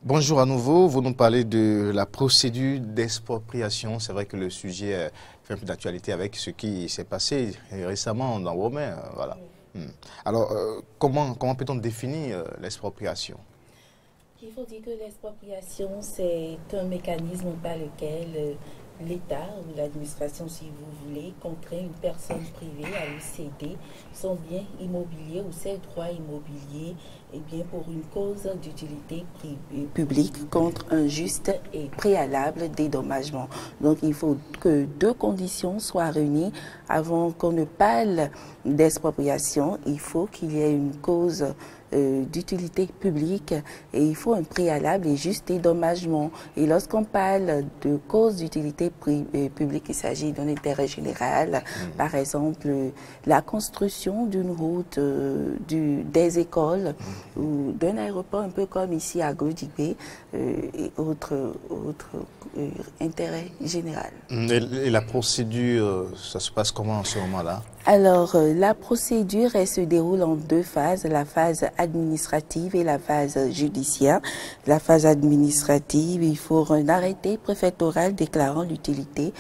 Bonjour à nouveau, vous nous parlez de la procédure d'expropriation. C'est vrai que le sujet fait un peu d'actualité avec ce qui s'est passé récemment dans vos mains. Voilà. Alors, comment peut-on définir l'expropriation? Il faut dire que l'expropriation, c'est un mécanisme par lequel l'État ou l'administration, si vous voulez, contraint une personne privée à lui céder son bien immobilier ou ses droits immobiliers pour une cause d'utilité publique contre un juste et préalable dédommagement. Donc il faut que deux conditions soient réunies avant qu'on ne parle d'expropriation. Il faut qu'il y ait une cause d'utilité publique et il faut un préalable et juste dédommagement. Et lorsqu'on parle de cause d'utilité publique, il s'agit d'un intérêt général, par exemple la construction d'une route, des écoles ou d'un aéroport, un peu comme ici à Godigbe, et autres intérêts général. Et la procédure, ça se passe comment en ce moment-là? Alors, la procédure, elle se déroule en deux phases, la phase administrative et la phase judiciaire. La phase administrative, il faut un arrêté préfectoral déclarant l'utilité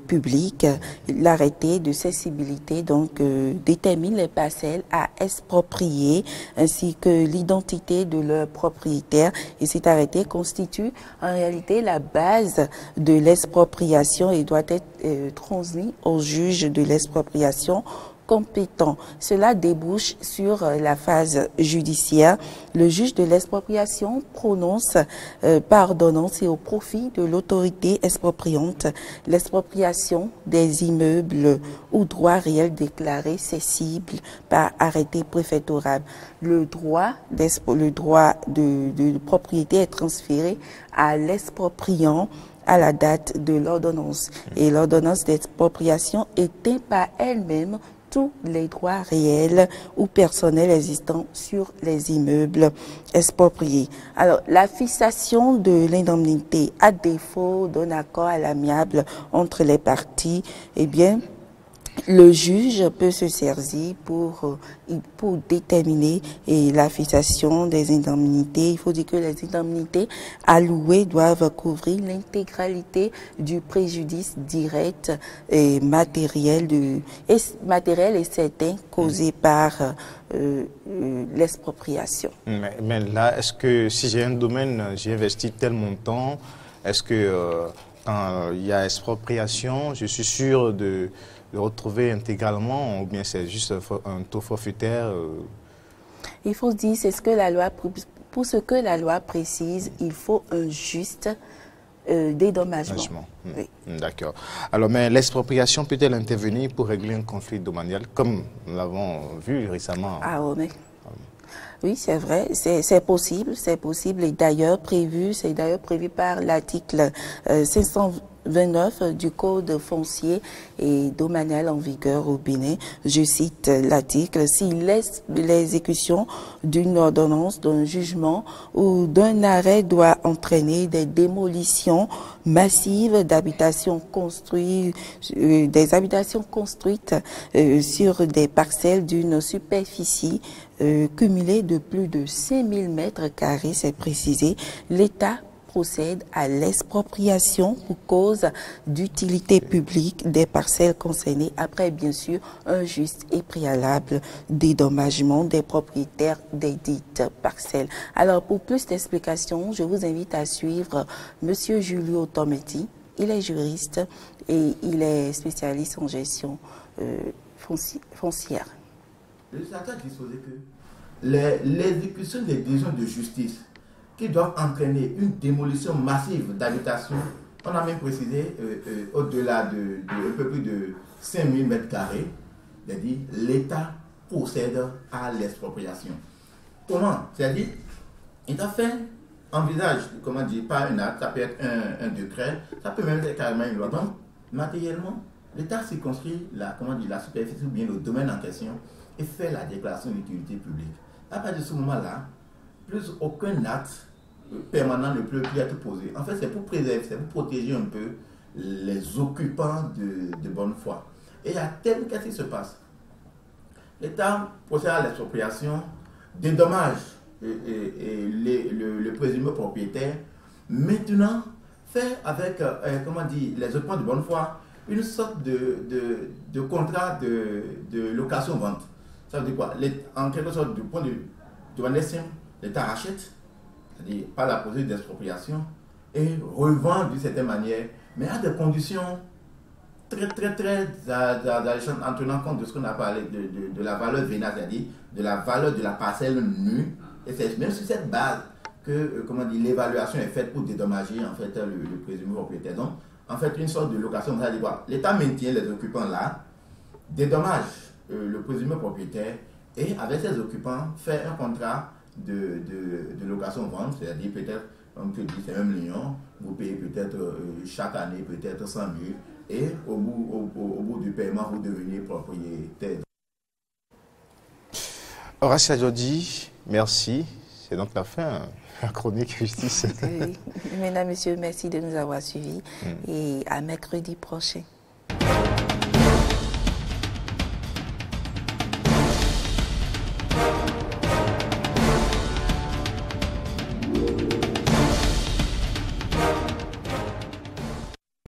publique. L'arrêté de cessibilité, donc, détermine les parcelles à exproprier ainsi que l'identité de leur propriétaire. Et cet arrêté constitue en réalité la base de l'expropriation et doit être transmis au juge de l'expropriation compétent. Cela débouche sur la phase judiciaire. Le juge de l'expropriation prononce par ordonnance et au profit de l'autorité expropriante l'expropriation des immeubles ou droits réels déclarés cessibles par arrêté préfectoral. Le droit de propriété est transféré à l'expropriant à la date de l'ordonnance. Et l'ordonnance d'expropriation éteint par elle-même tous les droits réels ou personnels existants sur les immeubles expropriés. Alors, la fixation de l'indemnité à défaut d'un accord à l'amiable entre les parties, le juge peut se saisir pour déterminer la fixation des indemnités. Il faut dire que les indemnités allouées doivent couvrir l'intégralité du préjudice direct et matériel et certain causé par l'expropriation. Mais là, est-ce que si j'ai un domaine, j'ai investi tel montant, est-ce que quand il y a expropriation, je suis sûr de retrouver intégralement, ou bien c'est juste un taux forfaitaire? Il faut dire, c'est ce que la loi, pour ce que la loi précise, il faut un juste dédommagement. Oui. D'accord. Alors, mais l'expropriation peut-elle intervenir pour régler un conflit domanial, comme nous l'avons vu récemment? Ah oui, oui, c'est vrai, c'est possible et c'est d'ailleurs prévu par l'article 529 du Code foncier et domanial en vigueur au Bénin. Je cite l'article: si l'exécution d'une ordonnance, d'un jugement ou d'un arrêt doit entraîner des démolitions massives d'habitations construites, sur des parcelles d'une superficie cumulée de plus de 5000 mètres carrés, c'est précisé, l'État procède à l'expropriation pour cause d'utilité publique des parcelles concernées, après bien sûr un juste et préalable dédommagement des propriétaires des dites parcelles. Alors pour plus d'explications, je vous invite à suivre Monsieur Julio Tometti. Il est juriste et il est spécialiste en gestion foncière. Le législateur a disposé que l'exécution des décisions de justice qui doivent entraîner une démolition massive d'habitations, on a même précisé au-delà de un peu plus de 5000 mètres carrés, c'est-à-dire l'État procède à l'expropriation. Comment? C'est-à-dire, l'État envisage, comment dire, pas un acte, ça peut être un décret, ça peut même être carrément une loi. Donc, matériellement, l'État circonscrit la superficie ou bien le domaine en question et fait la déclaration d'utilité publique. À partir de ce moment-là, plus aucun acte permanent ne peut plus être posé. En fait, c'est pour préserver, c'est pour protéger un peu les occupants de bonne foi. Et à terme, qu'est-ce qui se passe? L'État procède à l'expropriation, dédommage le présumé propriétaire maintenant fait avec comment dire, les occupants de bonne foi une sorte de contrat de location-vente. Ça veut dire quoi? En quelque sorte, du point de vue simple, l'État rachète, c'est-à-dire par la procédure d'expropriation, et revend d'une certaine manière, mais à des conditions très alléchantes, en tenant compte de ce qu'on a parlé de la valeur vénale, c'est-à-dire de la valeur de la parcelle nue. Et c'est même sur cette base que comment dire, l'évaluation est faite pour dédommager en fait le présumé propriétaire. Donc, en fait, une sorte de location, ça veut dire quoi? L'État maintient les occupants là, dédommage le présumé propriétaire et avec ses occupants fait un contrat de location-vente, c'est-à-dire peut-être, on peut dire c'est 1 million, vous payez peut-être chaque année peut-être 100 000 et au bout du paiement, vous devenez propriétaire. Horace Adjodi, merci. C'est donc la fin, la chronique justice. Oui. Mesdames, Messieurs, merci de nous avoir suivis et à mercredi prochain.